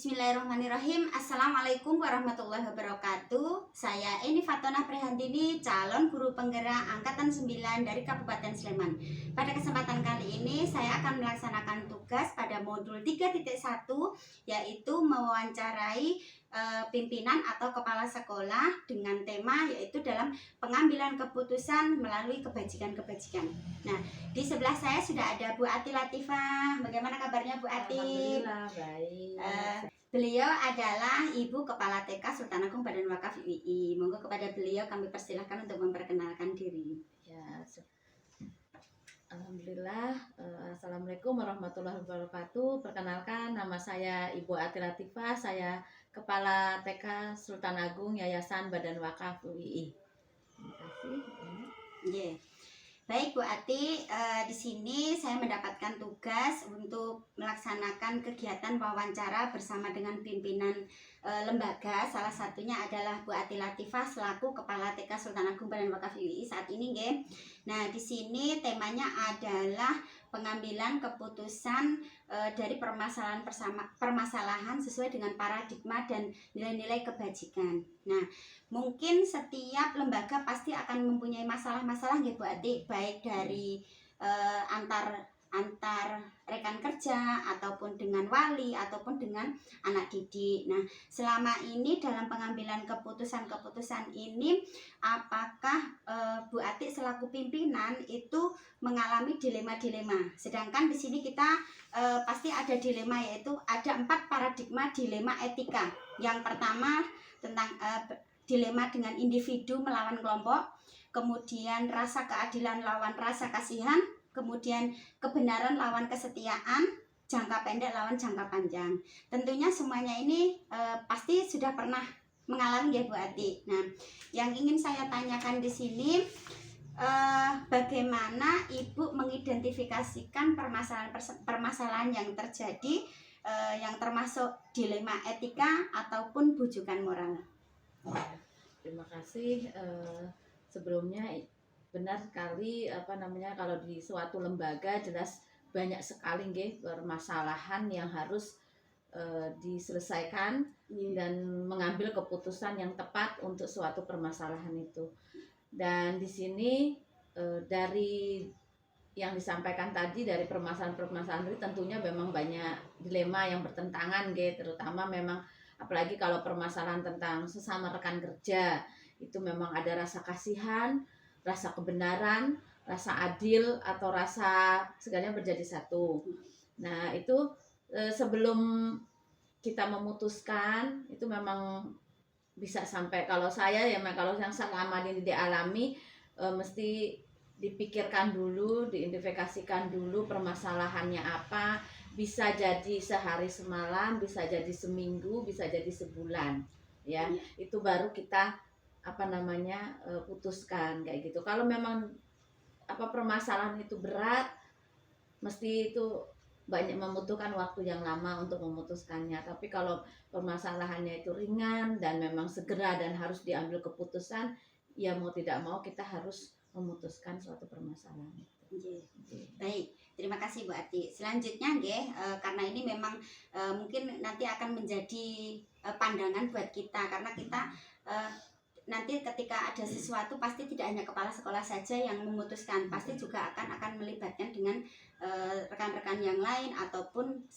Bismillahirrahmanirrahim. Assalamualaikum warahmatullahi wabarakatuh. Saya Eni Fatona Prihantini, calon guru penggerak Angkatan 9 dari Kabupaten Sleman. Pada kesempatan kali ini saya akan melaksanakan tugas pada modul 3.1, yaitu mewawancarai pimpinan atau kepala sekolah dengan tema yaitu dalam pengambilan keputusan melalui kebajikan-kebajikan. Nah, di sebelah saya sudah ada Bu Ati Latifah. Bagaimana kabarnya Bu Ati? Alhamdulillah baik. Beliau adalah Ibu Kepala TK Sultan Agung Badan Wakaf UII. Monggo kepada beliau kami persilahkan untuk memperkenalkan diri. Ya, Alhamdulillah. Assalamualaikum warahmatullahi wabarakatuh. Perkenalkan, nama saya Ibu Ati Latifah. Saya Kepala TK Sultan Agung Yayasan Badan Wakaf UII. Terima kasih. Yeah. Baik Bu Ati, di sini saya mendapatkan tugas untuk melaksanakan kegiatan wawancara bersama dengan pimpinan lembaga. Salah satunya adalah Bu Ati Latifah selaku Kepala TK Sultan Agung Badan Wakaf UII saat ini, nggih. Nah, di sini temanya adalah pengambilan keputusan dari permasalahan sesuai dengan paradigma dan nilai-nilai kebajikan. Nah, mungkin setiap lembaga pasti akan mempunyai masalah-masalah ya Bu Ati, baik dari antar rekan kerja ataupun dengan wali ataupun dengan anak didik. Nah, selama ini dalam pengambilan keputusan-keputusan ini, apakah Bu Ati selaku pimpinan itu mengalami dilema-dilema? Sedangkan di sini kita pasti ada dilema, yaitu ada 4 paradigma dilema etika. Yang pertama tentang dilema dengan individu melawan kelompok, kemudian rasa keadilan lawan rasa kasihan, kemudian kebenaran lawan kesetiaan, jangka pendek lawan jangka panjang. Tentunya semuanya ini pasti sudah pernah mengalami ya Bu Ati. Nah, yang ingin saya tanyakan di sini, bagaimana Ibu mengidentifikasikan permasalahan yang terjadi, yang termasuk dilema etika ataupun bujukan moral? Terima kasih. Sebelumnya benar sekali kalau di suatu lembaga jelas banyak sekali permasalahan yang harus diselesaikan dan mengambil keputusan yang tepat untuk suatu permasalahan itu. Dan di sini dari yang disampaikan tadi, dari permasalahan-permasalahan itu tentunya memang banyak dilema yang bertentangan, terutama memang apalagi kalau permasalahan tentang sesama rekan kerja, itu memang ada rasa kasihan, rasa kebenaran, rasa adil, atau rasa segalanya menjadi satu. Nah, itu sebelum kita memutuskan itu memang bisa sampai, kalau saya ya, kalau yang selama ini dialami, mesti dipikirkan dulu, diidentifikasikan dulu permasalahannya apa. Bisa jadi sehari semalam, bisa jadi seminggu, bisa jadi sebulan, ya. Itu baru kita putuskan kayak gitu. Kalau memang permasalahan itu berat, mesti itu banyak membutuhkan waktu yang lama untuk memutuskannya. Tapi kalau permasalahannya itu ringan dan memang segera dan harus diambil keputusan, ya mau tidak mau kita harus memutuskan suatu permasalahan itu. Baik, terima kasih Bu Ati. Selanjutnya karena ini memang mungkin nanti akan menjadi pandangan buat kita, karena kita nanti ketika ada sesuatu pasti tidak hanya kepala sekolah saja yang memutuskan, pasti juga akan melibatkan dengan rekan-rekan yang lain ataupun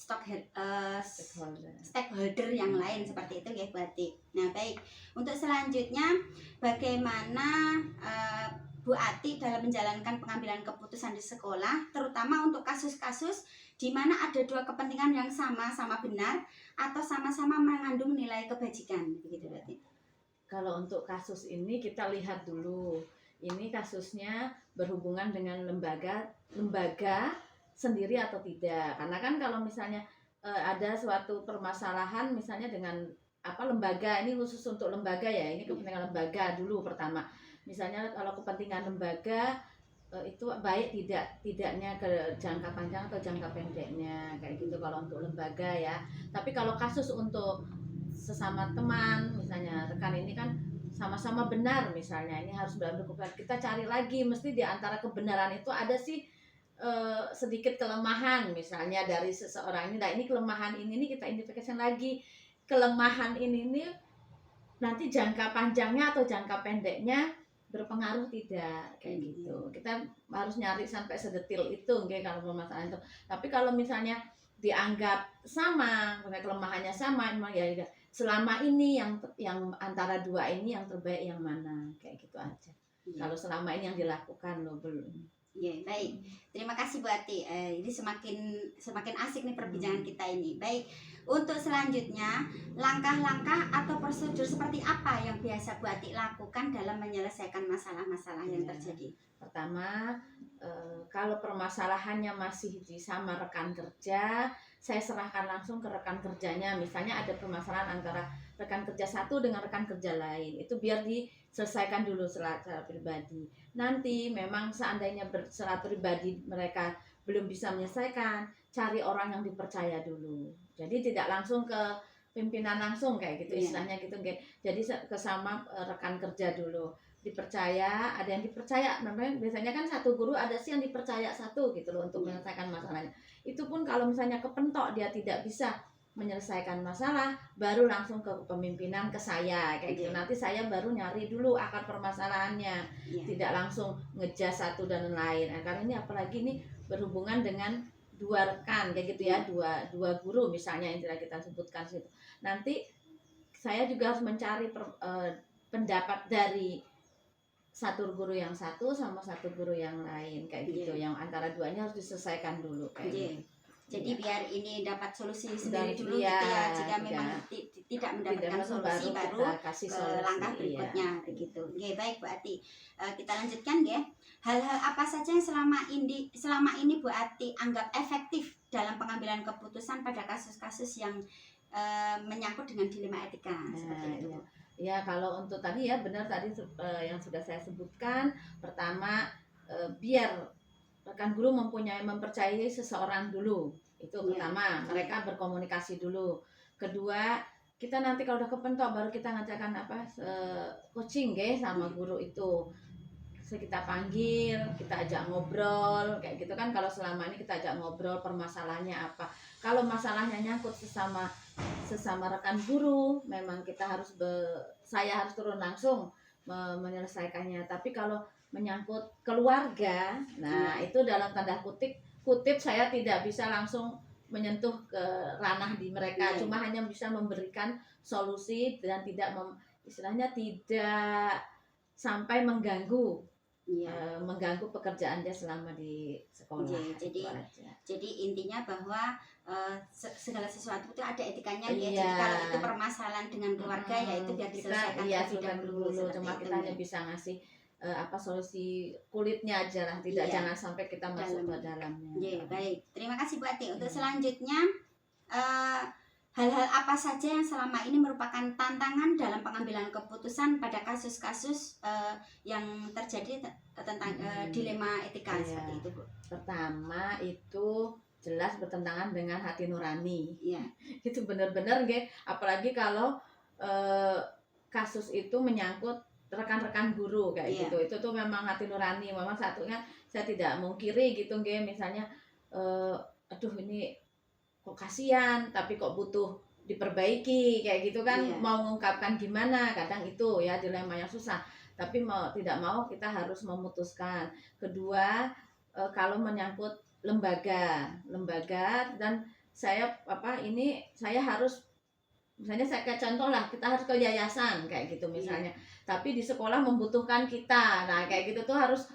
stakeholder yang lain, seperti itu ya Bu Ati. Nah, baik, untuk selanjutnya bagaimana Bu Ati dalam menjalankan pengambilan keputusan di sekolah, terutama untuk kasus-kasus di mana ada 2 kepentingan yang sama-sama benar atau sama-sama mengandung nilai kebajikan, begitu Bu Ati? Kalau untuk kasus ini kita lihat dulu, ini kasusnya berhubungan dengan lembaga sendiri atau tidak. Karena kan kalau misalnya ada suatu permasalahan misalnya dengan lembaga, ini khusus untuk lembaga ya, ini kepentingan lembaga dulu pertama. Misalnya kalau kepentingan lembaga itu baik tidaknya ke jangka panjang atau jangka pendeknya, kayak gitu kalau untuk lembaga ya. Tapi kalau kasus untuk sesama teman, misalnya rekan ini kan sama-sama benar, misalnya ini harus benar-benar kita cari lagi, mesti di antara kebenaran itu ada sih sedikit kelemahan misalnya dari seseorang ini, nah ini kelemahan ini nih kita identifikasi lagi, kelemahan ini nih nanti jangka panjangnya atau jangka pendeknya berpengaruh tidak, kayak gitu. Kita harus nyari sampai sedetil itu nggih kalau permasalahan itu. Tapi kalau misalnya dianggap sama, kelemahannya sama, emang ya selama ini yang antara dua ini yang terbaik yang mana, kayak gitu aja. Kalau selama ini yang dilakukan loh belum. Ya, baik. Terima kasih Bu Ati. Ini semakin asik nih perbincangan kita ini. Baik. Untuk selanjutnya, langkah-langkah atau prosedur seperti apa yang biasa Bu Ati lakukan dalam menyelesaikan masalah-masalah yang terjadi? Pertama, kalau permasalahannya masih sama rekan kerja, saya serahkan langsung ke rekan kerjanya. Misalnya ada permasalahan antara rekan kerja satu dengan rekan kerja lain, itu biar diselesaikan dulu secara pribadi. Nanti memang seandainya secara pribadi mereka belum bisa menyelesaikan, cari orang yang dipercaya dulu. Jadi tidak langsung ke pimpinan langsung kayak gitu, istilahnya gitu. Jadi kesama rekan kerja dulu, dipercaya, ada yang dipercaya. Memang biasanya kan satu guru ada sih yang dipercaya satu gitu loh untuk menyelesaikan masalahnya. Itu pun kalau misalnya kepentok dia tidak bisa menyelesaikan masalah, baru langsung ke kepemimpinan, ke saya kayak gitu. Nanti saya baru nyari dulu akar permasalahannya, tidak langsung ngejas satu dan lain. Nah, karena ini apalagi ini berhubungan dengan dua rekan kayak gitu ya, dua guru misalnya yang tidak kita sebutkan situ. Nanti saya juga harus mencari pendapat dari satu guru yang satu sama satu guru yang lain kayak gitu, yang antara duanya harus diselesaikan dulu kayak gitu. Jadi biar ini dapat solusi sendiri dulu gitu ya. Jika memang tidak mendapatkan solusi baru kasih langkah berikutnya begitu. Baik Bu Ati. Kita lanjutkan ya. Hal-hal apa saja yang selama ini Bu Ati anggap efektif dalam pengambilan keputusan pada kasus-kasus yang menyangkut dengan dilema etika seperti itu. Ya, kalau untuk tadi ya benar tadi yang sudah saya sebutkan. Pertama, biar rekan guru mempercayai seseorang dulu. Itu pertama, mereka berkomunikasi dulu. Kedua, kita nanti kalau udah kepentok baru kita ngajakan coaching sama guru itu. Kita panggil, kita ajak ngobrol kayak gitu kan. Kalau selama ini kita ajak ngobrol permasalahannya apa. Kalau masalahnya nyangkut sesama rekan guru, memang saya harus turun langsung menyelesaikannya. Tapi kalau menyangkut keluarga, nah itu dalam tanda kutip saya tidak bisa langsung menyentuh ke ranah di mereka, cuma hanya bisa memberikan solusi dan istilahnya tidak sampai mengganggu pekerjaan dia selama di sekolah. Jadi intinya bahwa segala sesuatu itu ada etikanya ya. Jadi kalau itu permasalahan dengan keluarga ya itu biar diselesaikan terlebih dahulu. Cuma kita hanya bisa ngasih solusi kulitnya aja lah, jangan sampai kita masuk ke dalamnya. Baik, terima kasih Bu Ati. Untuk selanjutnya, hal-hal apa saja yang selama ini merupakan tantangan dalam pengambilan keputusan pada kasus-kasus yang terjadi tentang dilema etika seperti itu Bu? Pertama itu jelas bertentangan dengan hati nurani. Itu benar-benar apalagi kalau kasus itu menyangkut rekan-rekan guru kayak gitu. Itu tuh memang hati nurani. Memang satunya saya tidak mungkiri gitu misalnya aduh ini kok kasihan tapi kok butuh diperbaiki kayak gitu kan. Mau mengungkapkan gimana, kadang itu ya dilema yang susah. Tapi tidak mau kita harus memutuskan. Kedua, kalau menyangkut lembaga dan saya harus misalnya saya kayak contoh lah, kita harus ke yayasan kayak gitu misalnya. Tapi di sekolah membutuhkan kita. Nah, kayak gitu tuh harus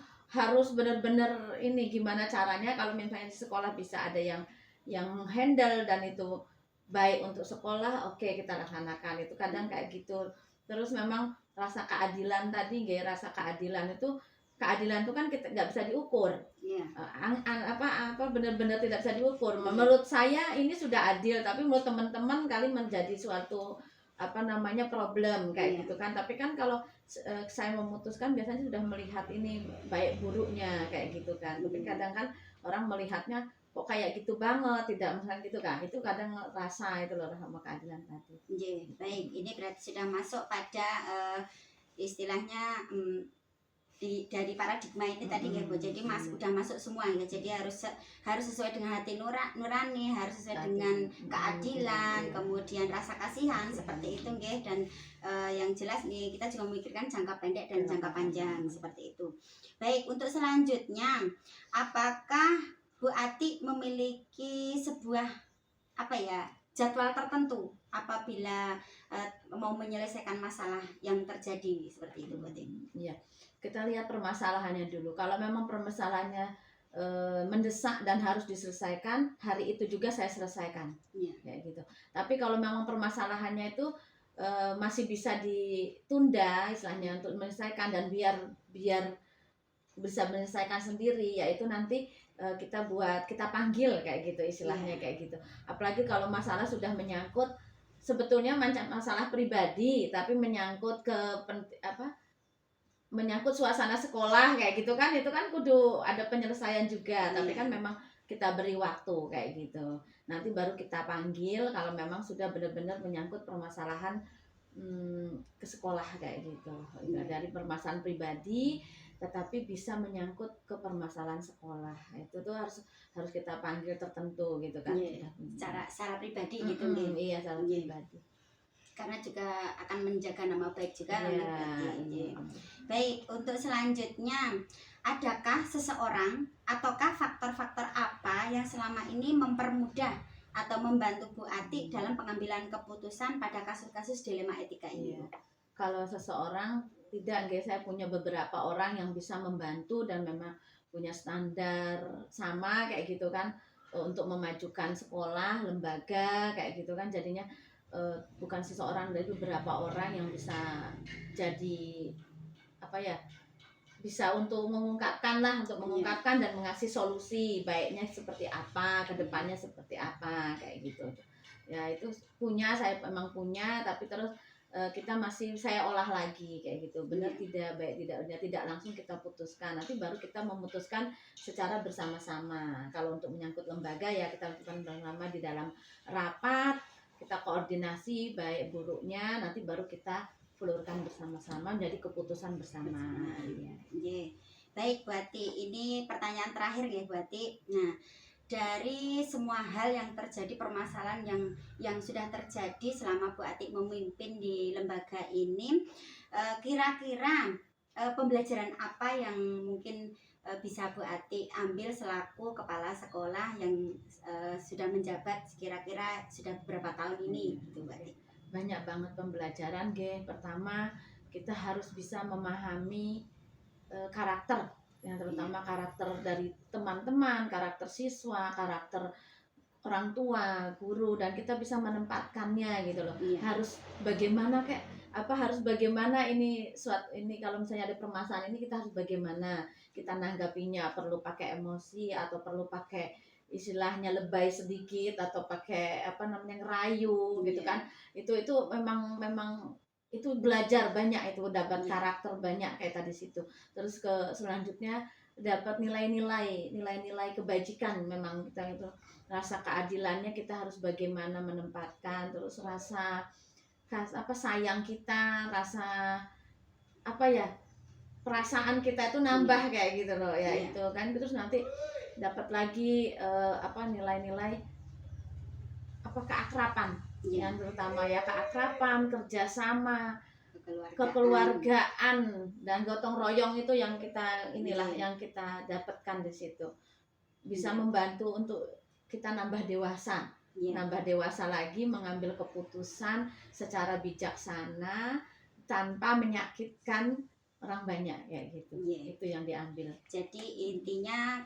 benar-benar ini gimana caranya kalau misalnya di sekolah bisa ada yang handle dan itu baik untuk sekolah, oke, kita laksanakan. Itu kadang kayak gitu. Terus memang rasa keadilan tadi, rasa keadilan itu kan kita nggak bisa diukur. Benar-benar tidak bisa diukur. Menurut saya ini sudah adil, tapi menurut teman-teman kali menjadi suatu problem kayak gitu kan. Tapi kan kalau saya memutuskan biasanya sudah melihat ini baik buruknya kayak gitu kan. Tapi kadang kan orang melihatnya kok kayak gitu banget, tidak misalnya gitu kan. Itu kadang rasa itu loh sama keadilan tadi. Baik, ini berarti sudah masuk pada istilahnya dari paradigma ini tadi ya Bu. Jadi udah masuk semua ya. Jadi harus sesuai dengan hati nurani, harus sesuai dengan keadilan, kemudian rasa kasihan seperti itu nggih. Dan yang jelas nih kita juga memikirkan jangka pendek dan jangka panjang seperti itu. Baik, untuk selanjutnya, apakah Bu Ati memiliki sebuah jadwal tertentu apabila mau menyelesaikan masalah yang terjadi seperti itu Bu Ati? Iya. Kita lihat permasalahannya dulu. Kalau memang permasalahannya mendesak dan harus diselesaikan, hari itu juga saya selesaikan. Iya. Kayak gitu. Tapi kalau memang permasalahannya itu masih bisa ditunda istilahnya untuk menyelesaikan dan biar bisa menyelesaikan sendiri, yaitu nanti kita panggil kayak gitu istilahnya. Kayak gitu. Apalagi kalau masalah sudah menyangkut sebetulnya masalah pribadi tapi menyangkut menyangkut suasana sekolah kayak gitu kan, itu kan kudu ada penyelesaian juga. Tapi kan memang kita beri waktu kayak gitu. Nanti baru kita panggil kalau memang sudah benar-benar menyangkut permasalahan ke sekolah kayak gitu. Dari permasalahan pribadi tetapi bisa menyangkut ke permasalahan sekolah. Itu tuh harus kita panggil tertentu gitu kan. Secara pribadi gitu nih. Iya, secara pribadi. Karena juga akan menjaga nama baik juga. Baik, untuk selanjutnya, adakah seseorang ataukah faktor-faktor apa yang selama ini mempermudah atau membantu Bu Ati dalam pengambilan keputusan pada kasus-kasus dilema etika ini? Kalau seseorang tidak, saya punya beberapa orang yang bisa membantu dan memang punya standar sama kayak gitu kan, untuk memajukan sekolah, lembaga kayak gitu kan. Jadinya bukan seseorang, dari beberapa orang yang bisa jadi bisa untuk mengungkapkan dan mengasih solusi baiknya seperti apa, kedepannya seperti apa kayak gitu. Ya itu saya memang punya, tapi terus saya olah lagi kayak gitu, benar tidak, baik tidak langsung kita putuskan, nanti baru kita memutuskan secara bersama-sama. Kalau untuk menyangkut lembaga ya kita lakukan bersama di dalam rapat, kita koordinasi baik buruknya, nanti baru kita fulurkan bersama-sama menjadi keputusan bersama. Baik Bu Ati, ini pertanyaan terakhir ya Bu Ati. Nah, dari semua hal yang terjadi, permasalahan yang sudah terjadi selama Bu Ati memimpin di lembaga ini, kira-kira pembelajaran apa yang mungkin bisa Bu Ati ambil selaku kepala sekolah yang sudah menjabat kira-kira sudah beberapa tahun ini gitu Bu Ati? Banyak banget pembelajaran, Pertama, kita harus bisa memahami karakter, yang terutama karakter dari teman-teman, karakter siswa, karakter orang tua, guru, dan kita bisa menempatkannya gitu loh. Harus bagaimana ini kalau misalnya ada permasalahan ini, kita harus bagaimana kita nanggapinya, perlu pakai emosi atau perlu pakai istilahnya lebay sedikit atau pakai ngerayu gitu kan. Itu memang itu belajar banyak, itu dapat karakter banyak kayak tadi situ. Terus selanjutnya dapat nilai-nilai kebajikan. Memang kita itu rasa keadilannya kita harus bagaimana menempatkan, terus rasa sayang kita, rasa perasaan kita itu nambah kayak gitu loh ya. Itu kan terus nanti dapat lagi nilai-nilai keakraban, yang terutama ya keakraban, kerjasama, kekeluargaan dan gotong royong. Itu yang kita yang kita dapatkan di situ, bisa membantu untuk kita nambah dewasa lagi, mengambil keputusan secara bijaksana tanpa menyakitkan orang banyak kayak gitu. Itu yang diambil. Jadi intinya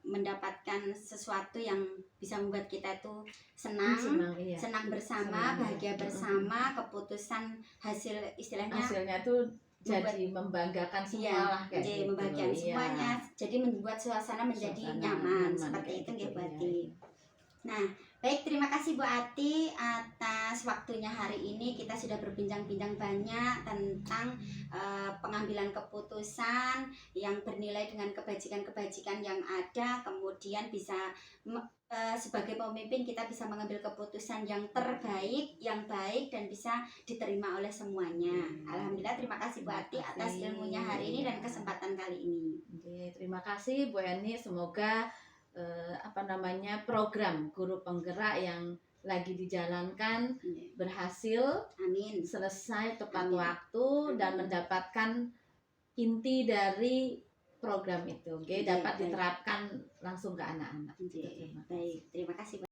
mendapatkan sesuatu yang bisa membuat kita itu senang bersama, bahagia bersama, keputusan hasilnya tuh jadi membanggakan semua lah kayak gitu. Membahagiakan semuanya. Jadi membuat suasana menjadi nyaman seperti itu gitu, Bu Ati. Nah, baik, terima kasih Bu Ati atas waktunya hari ini. Kita sudah berbincang-bincang banyak tentang pengambilan keputusan yang bernilai dengan kebajikan-kebajikan yang ada. Kemudian bisa sebagai pemimpin kita bisa mengambil keputusan yang terbaik, yang baik, dan dan bisa diterima oleh semuanya. Alhamdulillah, terima kasih Bu Ati atas ilmunya hari ini dan kesempatan kali ini. Oke, terima kasih Bu Eni. Semoga program guru penggerak yang lagi dijalankan berhasil, Amin. selesai tepat Amin. waktu dan mendapatkan inti dari program itu, dapat diterapkan langsung ke anak-anak. Baik, terima kasih.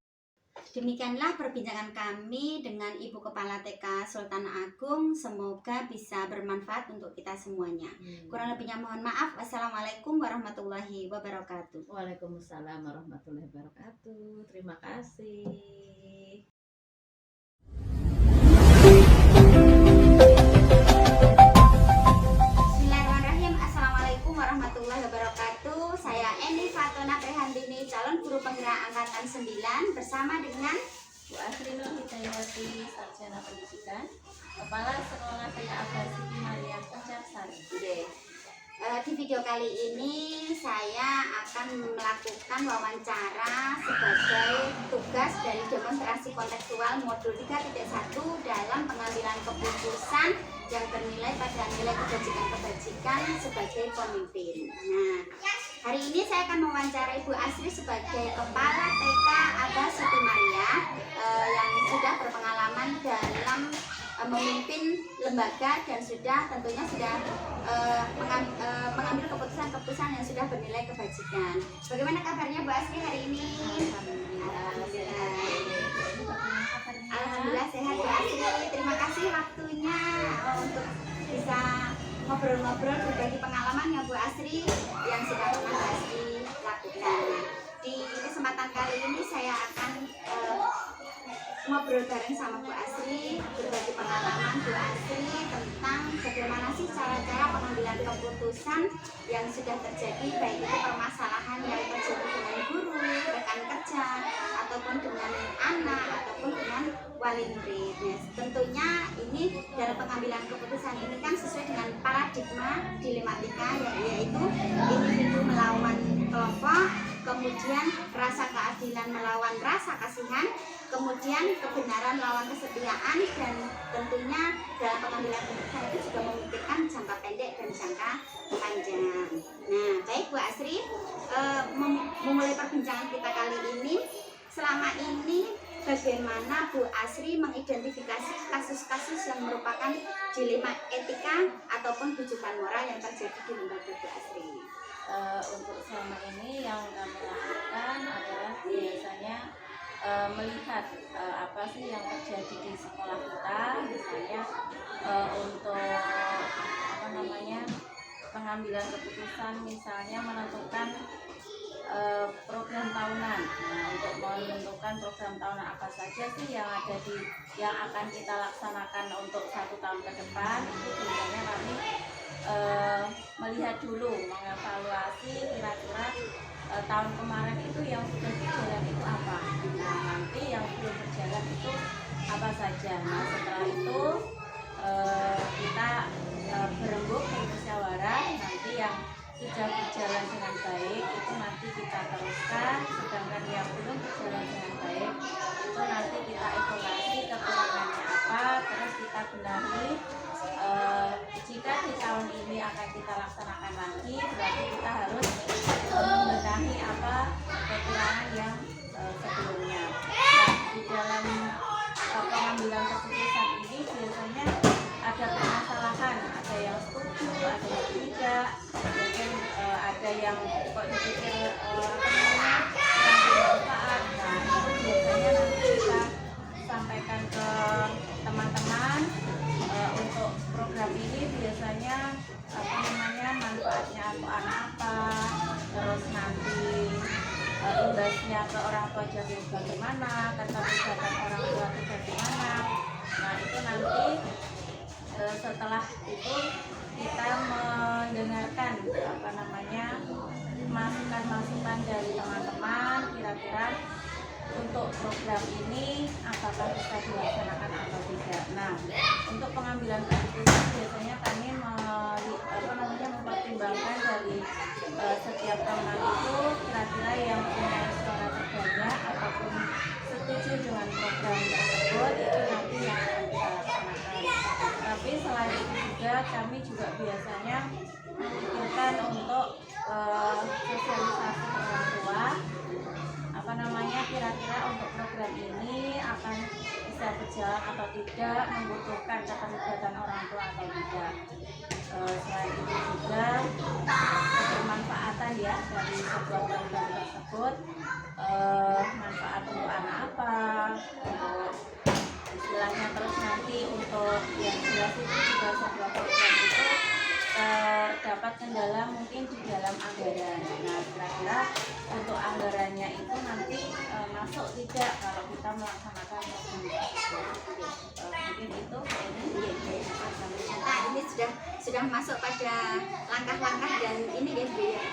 Demikianlah perbincangan kami dengan Ibu Kepala TK Sultan Agung. Semoga bisa bermanfaat untuk kita semuanya. Kurang lebihnya mohon maaf. Wassalamualaikum warahmatullahi wabarakatuh. Waalaikumsalam warahmatullahi wabarakatuh. Terima kasih. Bismillahirrahmanirrahim. Assalamualaikum warahmatullahi wabarakatuh. Saya Eni Fatona Prehandini, calon guru penggerak angkatan 9 bersama dengan Bu Asri Nur Hidayati, Sarjana Pendidikan, Kepala Sekolah TK Abbasi Maria Pencaksari. Di video kali ini saya akan melakukan wawancara sebagai tugas dari demonstrasi kontekstual modul 3.1 dalam pengambilan keputusan yang bernilai pada nilai kebajikan-kebajikan sebagai pemimpin. Nah, hari ini saya akan mewawancarai Ibu Asri sebagai Kepala TK Abbas Siti Maria yang sudah berpengalaman dalam memimpin lembaga dan tentunya sudah mengambil keputusan-keputusan yang sudah bernilai kebajikan. Bagaimana kabarnya Bu Asri hari ini? Alhamdulillah sehat Bu Asri. Terima kasih waktunya untuk bisa ngobrol-ngobrol berbagi pengalaman ya Bu Asri yang sudah pernah Bu Asri lakukan. Di kesempatan kali ini saya akan ngobrol bareng sama Bu Asri, berbagi pengalaman Bu Asri tentang bagaimana sih cara-cara pengambilan keputusan yang sudah terjadi, baik itu permasalahan yang terjadi dengan guru, rekan kerja, ataupun dengan anak, ataupun dengan wali murid. Nah, tentunya ini dalam pengambilan keputusan ini kan sesuai dengan paradigma dilematika, yaitu individu melawan kelompok, kemudian rasa keadilan melawan rasa kasihan, kemudian kebenaran lawan kesetiaan, dan tentunya dalam pengambilan keputusan itu juga memikirkan jangka pendek dan jangka panjang. Nah, baik Bu Asri, memulai perbincangan kita kali ini, selama ini bagaimana Bu Asri mengidentifikasi kasus-kasus yang merupakan dilema etika ataupun rujukan moral yang terjadi di lembaga Bu Asri? Untuk selama ini yang kami lakukan adalah biasanya melihat apa sih yang terjadi di sekolah kita, misalnya untuk pengambilan keputusan, misalnya menentukan program tahunan. Nah, untuk menentukan program tahunan apa saja sih yang akan kita laksanakan untuk 1 tahun ke depan, itu biasanya kami melihat dulu, mengevaluasi kira-kira tahun kemarin itu yang sudah berjalan itu apa, nah nanti yang belum berjalan itu apa saja. Nah, setelah itu kita berembuk bermusyawarah, nanti yang sudah berjalan dengan baik itu nanti kita teruskan, sedangkan yang belum berjalan dengan baik itu nanti kita evaluasi kekurangannya apa, terus kita benahi. Jika di tahun ini akan kita laksanakan lagi, berarti kita harus membenahi apa kekurangan yang sebelumnya. Nah, di dalam pengambilan keputusan ini biasanya ada permasalahan, ada yang setuju, ada yang tidak, mungkin ada yang kok dipikir kurang bermanfaat. Nah, itu biasanya nanti kita sampaikan ke teman-teman. Untuk program ini biasanya manfaatnya untuk anak apa, terus nanti imbasnya ke orang tua jadi bagaimana, keterlibatan orang tua itu bagaimana. Nah, itu nanti setelah itu kita mendengarkan masukan-masukan dari teman-teman, kira-kira untuk program ini apakah bisa dilaksanakan atau tidak. Nah, untuk pengambilan keputusan biasanya kami mempertimbangkan dari setiap tahunan itu kira-kira yang punya suara terbanyak ataupun setuju dengan program tersebut, itu nanti yang akan kita laksanakan. Kedua, kami juga biasanya memikirkan untuk sosialisasi ke orang tua, kira-kira untuk program ini akan bisa berjalan atau tidak, membutuhkan keterlibatan orang tua atau tidak. Selain itu juga kebermanfaatan ya dari sebuah program tersebut, manfaat untuk anak apa, untuk istilahnya. Terus nanti untuk yang jelas itu juga sebuah program itu terdapat kendala mungkin di dalam anggaran. Nah, kira-kira untuk anggarannya itu nanti masuk tidak kalau kita melaksanakan program tersebut. Mungkin itu Nah, ini sudah masuk pada langkah-langkah dan ini ya Bu ya.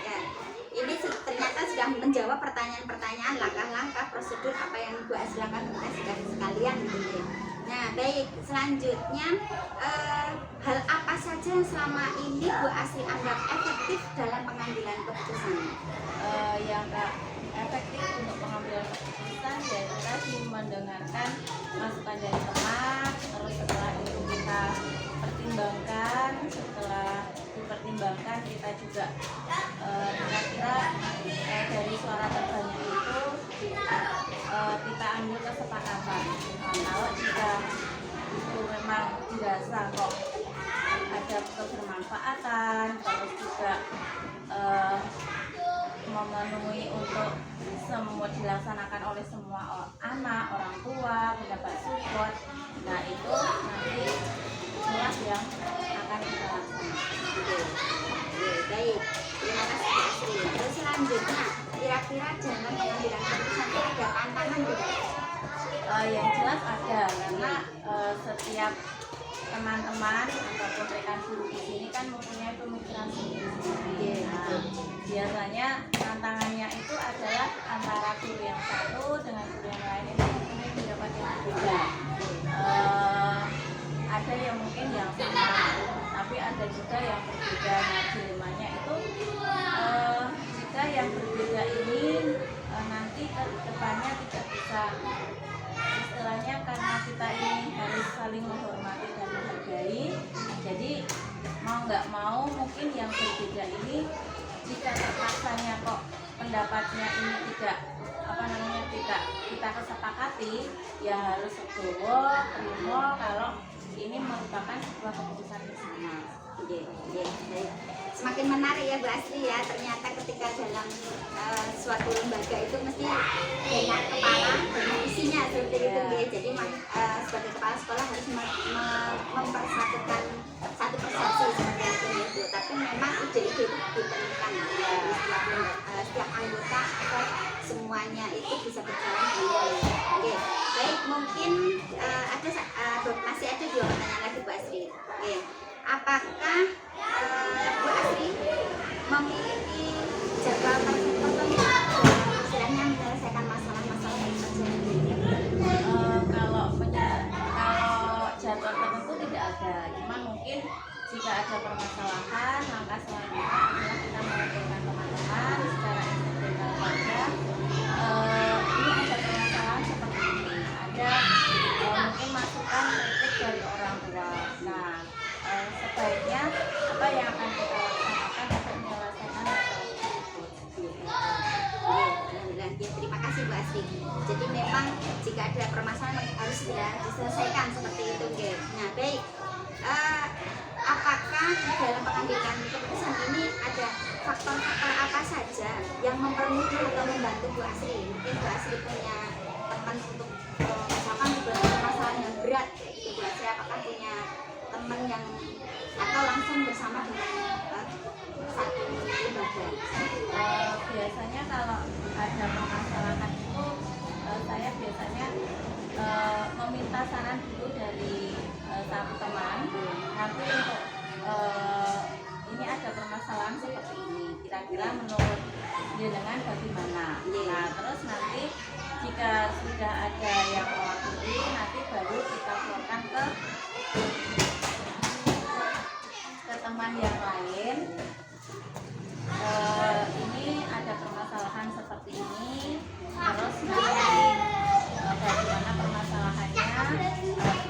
Ini ternyata sudah menjawab pertanyaan-pertanyaan, langkah-langkah, prosedur apa yang Bu Asri lakukan sudah sekalian gitu ya. Nah, baik, selanjutnya hal apa saja yang selama ini Bu Asri anggap efektif dalam pengambilan keputusan? Yang efektif untuk pengambilan keputusan yaitu tadi mendengarkan masukan dari teman, terus setelah itu kita pertimbangkan, setelah dipertimbangkan kita juga kira-kira dari suara terbanyak itu kita ambil kesepakatan. Kalau jika itu memang dirasa kok ada kebermanfaatan, terus juga memenuhi untuk semua dilaksanakan oleh semua anak, orang tua, mendapat support. Nah, itu nanti jelas yang akan kita laksanakan. Baik, terima kasih Bu Asri. Terus selanjutnya, kira-kira dalam pengambilan keputusan itu ada tantangan tidak? Yang jelas ada, karena setiap teman-teman ataupun rekan guru di sini kan mempunyai pemikiran sendiri-sendiri. Nah, biasanya tantangannya itu adalah antara guru yang satu dengan guru yang lain itu mempunyai pendapat yang berbeda. Ada yang mungkin yang sama, tapi ada juga yang berbeda. Nah, dilemanya itu jika yang berbeda ini nanti ke depannya tidak bisa, istilahnya karena kita ini harus saling menghormati dan menghargai, jadi mau nggak mau mungkin yang berbeda ini jika terpaksanya kok pendapatnya ini tidak tidak kita kesepakati, ya harus legowo terima kalau ini merupakan sebuah keputusan bersama. Baik. Semakin menarik ya Bu Asri ya, ternyata ketika dalam suatu lembaga itu mesti banyak kepala, banyak isinya seperti itu ya. Jadi sebagai kepala sekolah harus mempersatukan satu persepsi seperti itu ya Bu. Tapi memang ide-ide itu diperlukan ya. Setiap anggota atau semuanya itu bisa berjalan dengan baik. Oke, baik, mungkin masih ada dua pertanyaan lagi Bu Asri. Oke. Apakah Bu Asri memiliki jadwal tertentu istilahnya menyelesaikan masalah-masalah yang terjadi? Kalau jadwal tertentu tidak ada, cuman mungkin jika ada permasalahan, langkah selanjutnya adalah kita mengumpulkan teman-teman secara instrumental saja. Ini ada permasalahan seperti ini, ada mungkin masukan kritik dari orang tua. Nah, sebaiknya apa yang akan kita laksanakan untuk menyelesaikan masalah tersebut. Alhamdulillah, ya, terima kasih Bu Asri. Jadi memang jika ada permasalahan harus diselesaikan seperti itu. Nah, baik. Apakah dalam pengambilan keputusan ini ada faktor-faktor apa saja yang mempermudah atau membantu Bu Asri? Mungkin Bu Asri punya teman untuk misalkan permasalahan yang berat, itu Bu Asri apakah punya teman yang atau langsung bersama dengan satu lembaga? Biasanya kalau ada permasalahan itu saya biasanya meminta saran dulu dari satu teman. Nanti untuk ini ada permasalahan seperti ini, kira-kira menurut jenengan bagaimana? Nah, terus nanti jika sudah ada yang mewakili, nanti baru kita keluarkan ke teman yang lain. Ini ada permasalahan seperti ini, terus nanti bagaimana permasalahannya,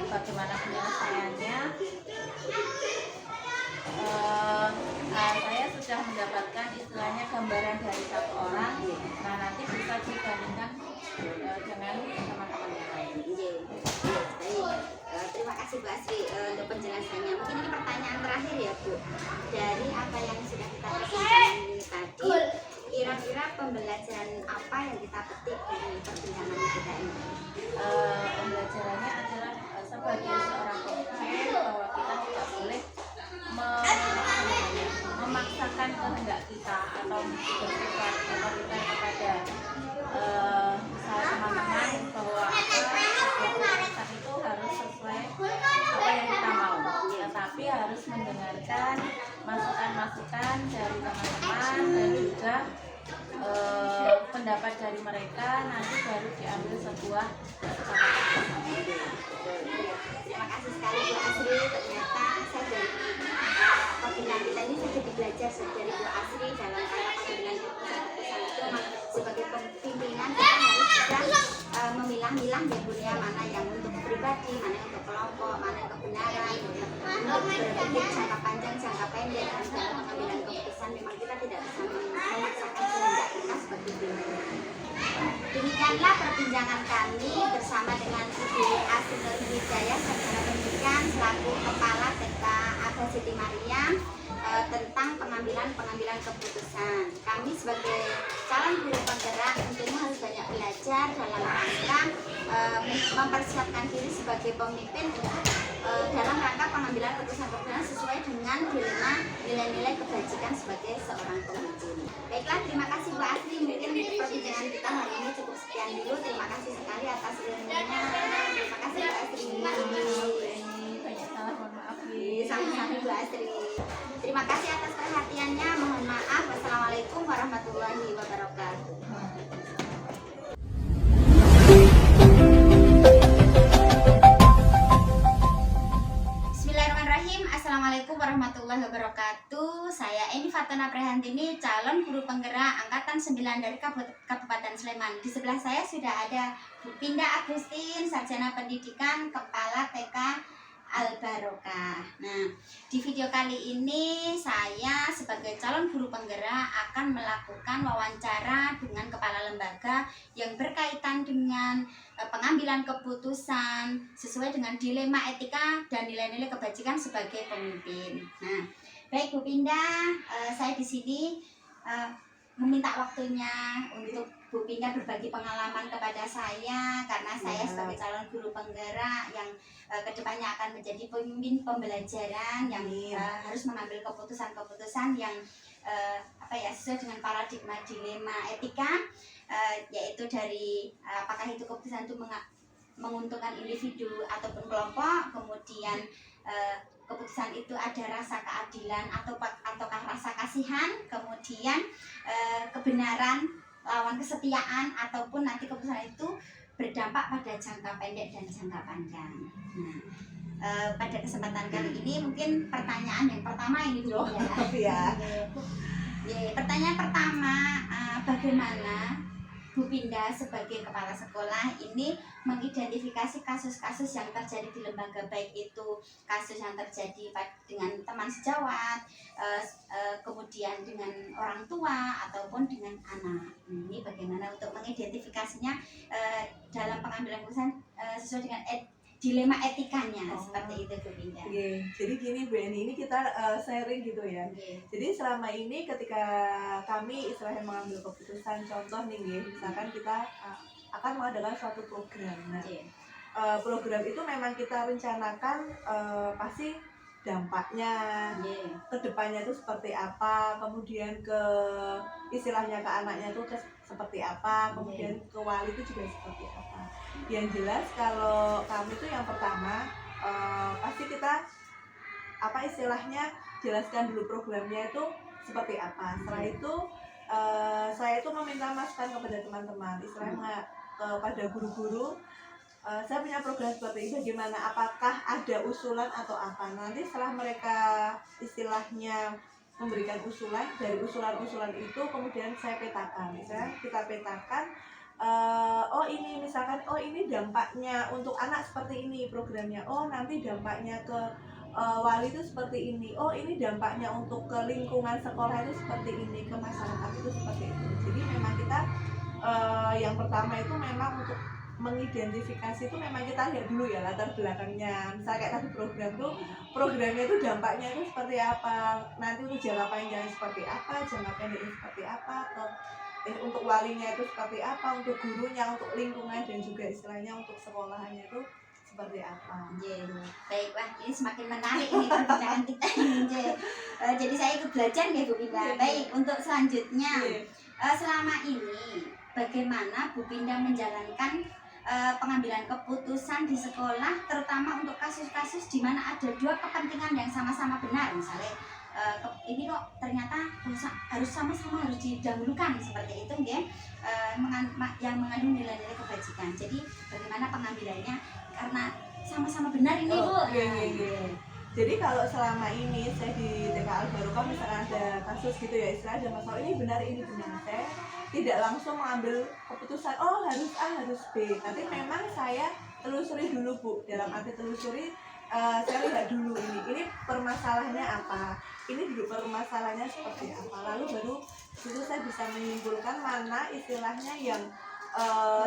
bagaimana penyelesaiannya. saya sudah mendapatkan istilahnya gambaran dari satu orang. Nah, nanti bisa dibandingkan dengan teman-teman yang lain. Baik. Terima kasih Bu Asri untuk penjelasannya. Mungkin ini pertanyaan terakhir ya Bu. Dari apa yang sudah kita perbincangkan ini tadi, kira-kira pembelajaran apa yang kita petik dari perbincangan kita ini? Pembelajarannya adalah sebagai seorang pemimpin bahwa kita tidak boleh memaksakan kehendak kita atau bersifat otoriter kepada misalnya teman-teman bahwa keputusan itu harus sesuai apa yang kita mau, tetapi harus mendengarkan masukan-masukan dari teman-teman dan juga pendapat dari mereka, nanti baru diambil sebuah kesepakatan bersama. Terima kasih sekali Bu Asri. Ternyata saya dari pembinaan kita ini saya jadi belajar dari Bu Asri dalam rangka pengambilan keputusan itu sebagai pimpinan kita harus bisa memilah-milah ya Bu ya, mana yang untuk pribadi, mana yang untuk kelompok, mana yang kebenaran, untuk berpikir jangka panjang, jangka pendek, dan dalam pengambilan keputusan memang kita tidak bisa memaksakan kehendak kita seperti pimpinan. Demikianlah perbincangan kami bersama dengan Ibu Asri Nurhidayah, Sarjana Pendidikan selaku Kepala TK Aga Siti Mariam tentang pengambilan keputusan. Kami sebagai calon guru penggerak tentunya harus banyak belajar dalam rangka mempersiapkan diri sebagai pemimpin dalam rangka pengambilan keputusan sesuai dengan dilema nilai-nilai kebajikan sebagai seorang pemimpin. Baiklah, terima kasih Bu Asri. Mungkin perbincangan kita hari ini cukup sekian dulu. Terima kasih sekali atas ilmunya. Terima kasih Bu Asri. Banyak salah, mohon maaf. Sama-sama Bu Asri. Terima kasih atas perhatiannya. Mohon maaf. Wassalamualaikum warahmatullahi wabarakatuh. Bismillahirrahmanirrahim. Assalamualaikum warahmatullahi wabarakatuh. Saya Eni Fatona Prehantini, calon guru penggerak angkatan 9 dari Kabupaten Sleman. Di sebelah saya sudah ada Bu Pinda Agustin, Sarjana Pendidikan, Kepala TK Al-Barokah. Nah, di video kali ini saya sebagai calon guru penggerak akan melakukan wawancara dengan kepala lembaga yang berkaitan dengan pengambilan keputusan sesuai dengan dilema etika dan nilai-nilai kebajikan sebagai pemimpin. Nah, baik Bu Pinda, saya di sini meminta waktunya untuk Bu Pinda berbagi pengalaman kepada saya karena saya sebagai calon guru penggerak yang kedepannya akan menjadi pemimpin pembelajaran yang harus mengambil keputusan-keputusan yang sesuai dengan paradigma dilema etika, yaitu dari apakah itu keputusan itu menguntungkan individu ataupun kelompok, kemudian keputusan itu ada rasa keadilan ataukah rasa kasihan, kemudian kebenaran lawan kesetiaan, ataupun nanti keputusan itu berdampak pada jangka pendek dan jangka panjang. Nah, pada kesempatan kali ini mungkin pertanyaan yang pertama ini dulu ya. Pertanyaan pertama, bagaimana Bu Pinda sebagai kepala sekolah ini mengidentifikasi kasus-kasus yang terjadi di lembaga, baik itu kasus yang terjadi dengan teman sejawat, kemudian dengan orang tua ataupun dengan anak. Ini bagaimana untuk mengidentifikasinya dalam pengambilan keputusan sesuai dengan dilema etikanya, seperti itu Bu Pinda. Jadi gini Bu Eni, ini kita sharing gitu ya. Jadi selama ini ketika kami istilahnya mengambil keputusan, contoh nih misalkan kita akan mengadakan suatu program. Nah, program itu memang kita rencanakan pasti dampaknya ke depannya itu seperti apa, kemudian ke istilahnya ke anaknya itu seperti apa, kemudian ke wali itu juga seperti apa. Yang jelas kalau kami itu yang pertama pasti kita istilahnya jelaskan dulu programnya itu seperti apa. Setelah itu saya itu meminta masukan kepada teman-teman, istilahnya kepada guru-guru. Saya punya program seperti ini, bagaimana, apakah ada usulan atau apa. Nanti setelah mereka istilahnya memberikan usulan, dari usulan-usulan itu kemudian saya petakan. Misalnya kita petakan, ini misalkan, ini dampaknya untuk anak seperti ini programnya, nanti dampaknya ke wali itu seperti ini, oh ini dampaknya untuk ke lingkungan sekolah itu seperti ini, ke masyarakat itu seperti itu. Jadi memang kita yang pertama itu memang untuk mengidentifikasi itu memang kita lihat dulu ya latar belakangnya. Misalnya kayak tadi programnya itu dampaknya itu seperti apa, nanti untuk jangka panjangnya seperti apa, jangka pendeknya seperti apa, atau untuk walinya itu seperti apa, untuk gurunya, untuk lingkungan, dan juga istilahnya untuk sekolahannya itu seperti apa. Baik, wah ini semakin menarik ini perbincangan kita ini. Jadi saya ikut belajar ya Bu Pinda. Baik, untuk selanjutnya selama ini bagaimana Bu Pinda menjalankan pengambilan keputusan di sekolah, terutama untuk kasus-kasus di mana ada dua kepentingan yang sama-sama benar, misalnya ini kok ternyata harus sama-sama harus didahulukan seperti itu, ya, yang mengandung nilai-nilai kebajikan. Jadi bagaimana pengambilannya karena sama-sama benar ini Bu. Jadi kalau selama ini saya di TK Al Barokah misalnya ada kasus gitu ya, istilah ada masalah ini benar, saya tidak langsung mengambil keputusan oh harus A harus B, tapi memang saya telusuri dulu Bu. Dalam arti telusuri, saya lihat dulu ini permasalahannya apa, ini dulu permasalahannya seperti apa, lalu baru itu saya bisa menyimpulkan mana istilahnya yang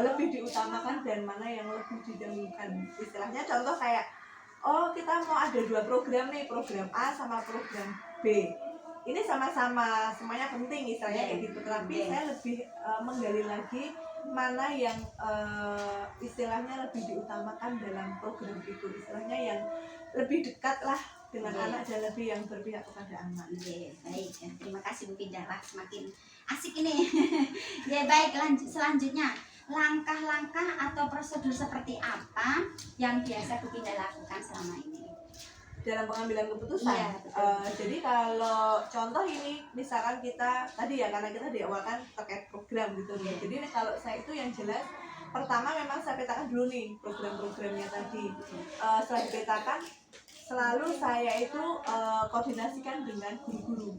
lebih diutamakan dan mana yang lebih didahulukan. Istilahnya contoh kayak oh kita mau ada dua program nih, program A sama program B, ini sama-sama semuanya penting istilahnya kayak gitu, tapi saya lebih menggali lagi mana yang istilahnya lebih diutamakan dalam program itu, istilahnya yang lebih dekat lah dengan anak dan lebih yang berpihak kepada anak. Baik, terima kasih Bu Pinda, semakin asik ini. Ya baik, selanjutnya langkah-langkah atau prosedur seperti apa yang biasa Bu Pinda lakukan selama ini dalam pengambilan keputusan? Jadi kalau contoh ini misalkan kita tadi ya, karena kita diawalkan terkait program gitu nih. Jadi kalau saya itu yang jelas pertama memang saya petakan dulu nih program-programnya tadi. Setelah dipetakan selalu saya itu koordinasikan dengan guru-guru.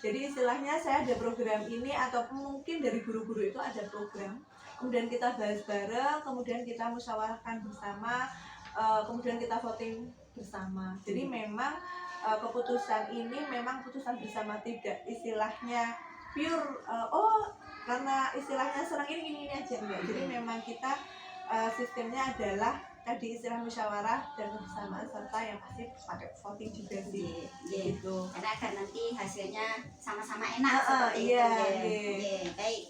Jadi istilahnya saya ada program ini atau mungkin dari guru-guru itu ada program, kemudian kita bahas bareng, kemudian kita musyawarahkan bersama, kemudian kita voting bersama. Jadi memang keputusan ini memang keputusan bersama, tidak istilahnya pure karena istilahnya senang ini aja enggak. Jadi memang kita sistemnya adalah tadi istilah musyawarah dan kebersamaan serta yang pasti pakai voting juga sih. Gitu. Karena agar nanti hasilnya sama-sama enak seperti itu. Baik.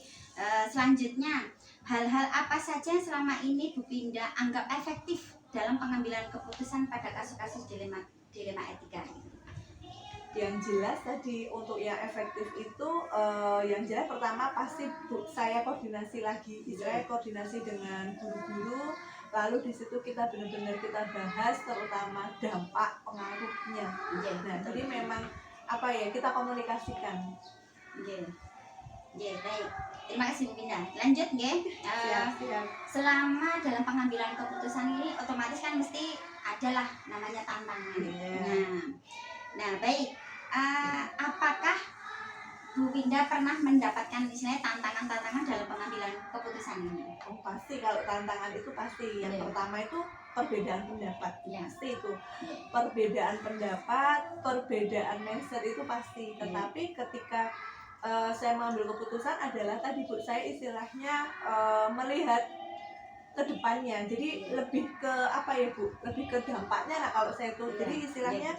Selanjutnya, hal-hal apa saja yang selama ini Bu Pinda anggap efektif dalam pengambilan keputusan pada kasus-kasus dilema etika? Yang jelas tadi untuk yang efektif itu yang jelas pertama pasti saya koordinasi lagi, istilahnya koordinasi dengan guru-guru, lalu di situ kita benar-benar kita bahas terutama dampak pengaruhnya. Nah, jadi memang apa ya, kita komunikasikan. Baik. Terima kasih Bu Pinda. Lanjut nggih. Selama dalam pengambilan keputusan ini otomatis kan mesti adalah namanya tantangan. Nah, baik. Apakah Bu Pinda pernah mendapatkan misalnya tantangan-tantangan dalam pengambilan keputusan ini? Oh, pasti kalau tantangan itu pasti. Yang pertama itu perbedaan pendapat. Pasti itu. Perbedaan pendapat, perbedaan mindset itu pasti. Tetapi ketika saya mengambil keputusan adalah tadi Bu, saya istilahnya melihat ke depannya. Jadi lebih ke apa ya Bu? Lebih ke dampaknya lah kalau saya itu. Jadi istilahnya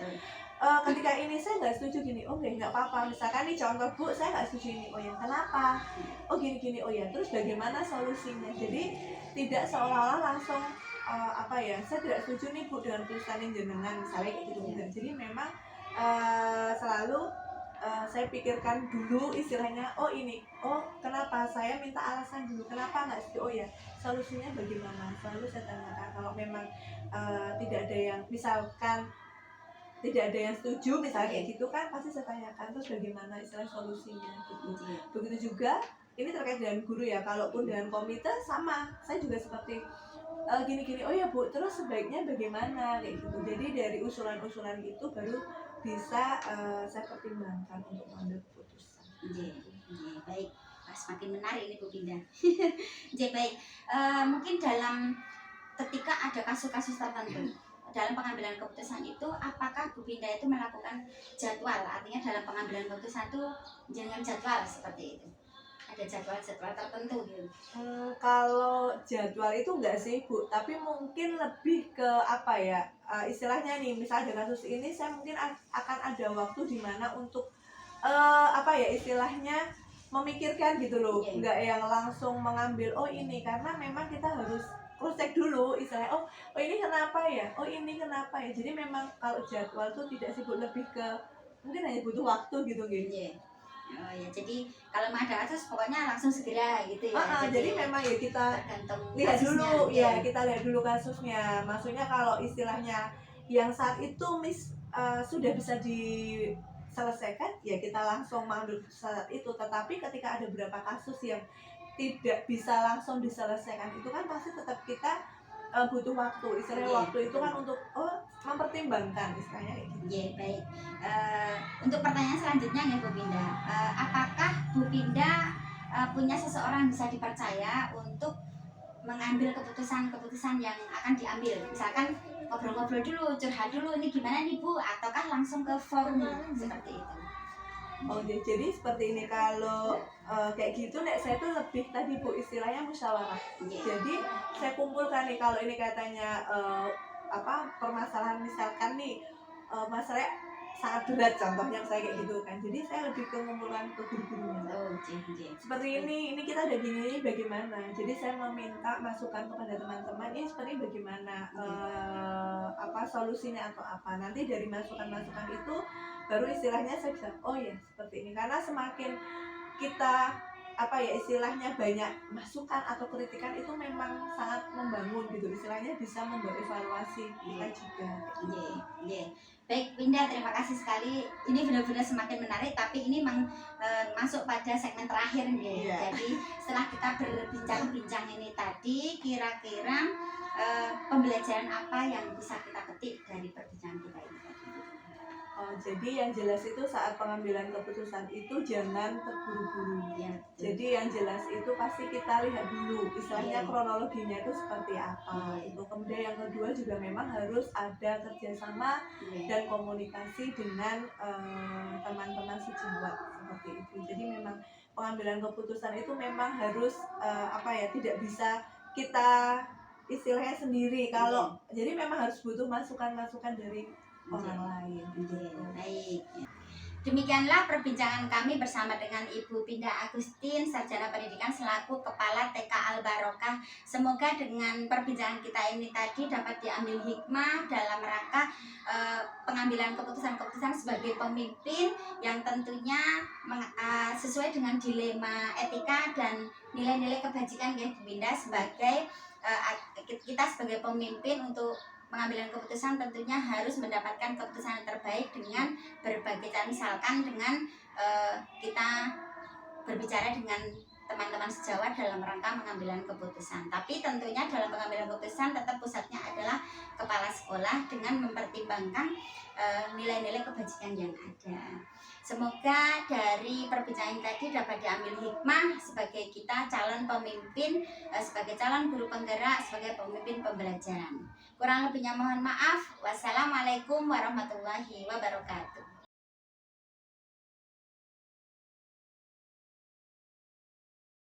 ketika ini saya nggak setuju gini, oke nggak apa-apa. Misalkan nih contoh Bu, saya nggak setuju ini, oh ya kenapa? Oh gini-gini, oh ya terus bagaimana solusinya? Jadi tidak seolah-olah langsung apa ya, saya tidak setuju nih Bu dengan keputusan yang jenengan misalnya gitu. Jadi memang selalu saya pikirkan dulu istilahnya, oh ini, oh kenapa, saya minta alasan dulu kenapa nggak setuju, oh ya solusinya bagaimana, selalu saya tanyakan. Kalau memang tidak ada yang misalkan tidak ada yang setuju misalnya kayak gitu kan, pasti saya tanyakan terus bagaimana istilah solusinya gitu. Begitu juga ini terkait dengan guru ya, kalaupun dengan komite sama, saya juga seperti gini-gini, oh ya Bu terus sebaiknya bagaimana kayak gitu. Jadi dari usulan-usulan itu baru bisa saya pertimbangkan untuk mengambil keputusan. Baik, semakin menarik ini Bu Pinda. Baik, mungkin dalam ketika ada kasus-kasus tertentu dalam pengambilan keputusan itu apakah Bu Pinda itu melakukan jadwal, artinya dalam pengambilan keputusan itu dengan jadwal seperti itu, ada jadwal-jadwal tertentu gitu. Kalau jadwal itu enggak sih Bu, tapi mungkin lebih ke apa ya, istilahnya nih, misal ada kasus ini saya mungkin akan ada waktu di mana untuk apa ya istilahnya memikirkan gitu loh, Iya. nggak yang langsung mengambil oh ini, karena memang kita harus cross check dulu istilahnya, oh ini kenapa ya, oh ini kenapa ya. Jadi memang kalau jadwal tuh tidak sih Bu, lebih ke mungkin hanya butuh waktu gitu gitu. Iya. Oh ya, jadi kalau mau ada kasus pokoknya langsung segera gitu ya. Jadi memang ya kita tergantung lihat kasusnya, dulu iya. ya, kita lihat dulu kasusnya. Maksudnya kalau istilahnya yang saat itu sudah bisa diselesaikan ya kita langsung mengambil saat itu. Tetapi ketika ada beberapa kasus yang tidak bisa langsung diselesaikan, itu kan pasti tetap kita butuh waktu. Istilahnya Iya. waktu itu kan untuk mempertimbangkan istilahnya kayak gitu. Iya, baik. Untuk pertanyaan selanjutnya ya Bu Pinda, apakah Bu Pinda punya seseorang yang bisa dipercaya untuk mengambil keputusan-keputusan yang akan diambil? Misalkan ngobrol-ngobrol dulu, curhat dulu, ini gimana nih Bu, ataukah langsung ke forum seperti itu? Oh ya, jadi seperti ini, kalau kayak gitu nek saya tuh lebih tadi Bu istilahnya musyawarah. Iya. Jadi saya kumpulkan nih, kalau ini katanya permasalahan misalkan nih masalahnya sangat berat contohnya saya kayak gitu kan. Jadi saya lebih ke mengumpulkan ke guru-gurunya. Oh, iya. Seperti ini kita ada gini bagaimana. Jadi saya meminta masukan kepada teman-teman ini seperti bagaimana solusinya atau apa. Nanti dari masukan-masukan itu baru istilahnya saya bisa oh ya seperti ini, karena semakin kita istilahnya banyak masukan atau kritikan itu memang sangat membangun gitu, istilahnya bisa membuat evaluasi kita juga. Iya. Baik Pinda, terima kasih sekali. Ini benar-benar semakin menarik, tapi ini masuk pada segmen terakhir nih. Iya. Jadi setelah kita berbincang-bincang ini tadi, kira-kira pembelajaran apa yang bisa kita petik dari perbincangan kita ini tadi? Jadi yang jelas itu saat pengambilan keputusan itu jangan terburu-buru. Ya, Jadi yang jelas itu pasti kita lihat dulu istilahnya Iya. kronologinya itu seperti apa. Iya. Itu kemudian yang kedua juga memang harus ada kerjasama Iya. dan komunikasi dengan teman-teman sejawat seperti itu. Jadi memang pengambilan keputusan itu memang harus tidak bisa kita istilahnya sendiri. Kalau jadi memang harus butuh masukan-masukan dari orang lain. Baik. Demikianlah perbincangan kami bersama dengan Ibu Pinda Agustin, Sarjana Pendidikan selaku Kepala TK Al Barokah. Semoga dengan perbincangan kita ini tadi dapat diambil hikmah dalam rangka pengambilan keputusan-keputusan sebagai pemimpin yang tentunya sesuai dengan dilema etika dan nilai-nilai kebajikan ya Bu Pinda, sebagai kita sebagai pemimpin untuk pengambilan keputusan tentunya harus mendapatkan keputusan yang terbaik dengan berbagai cara, misalkan dengan kita berbicara dengan teman-teman sejawat dalam rangka pengambilan keputusan. Tapi tentunya dalam pengambilan keputusan tetap pusatnya adalah kepala sekolah dengan mempertimbangkan nilai-nilai kebajikan yang ada. Semoga dari perbincangan tadi dapat diambil hikmah sebagai kita calon pemimpin, sebagai calon guru penggerak, sebagai pemimpin pembelajaran. Kurang lebihnya mohon maaf. Wassalamualaikum warahmatullahi wabarakatuh.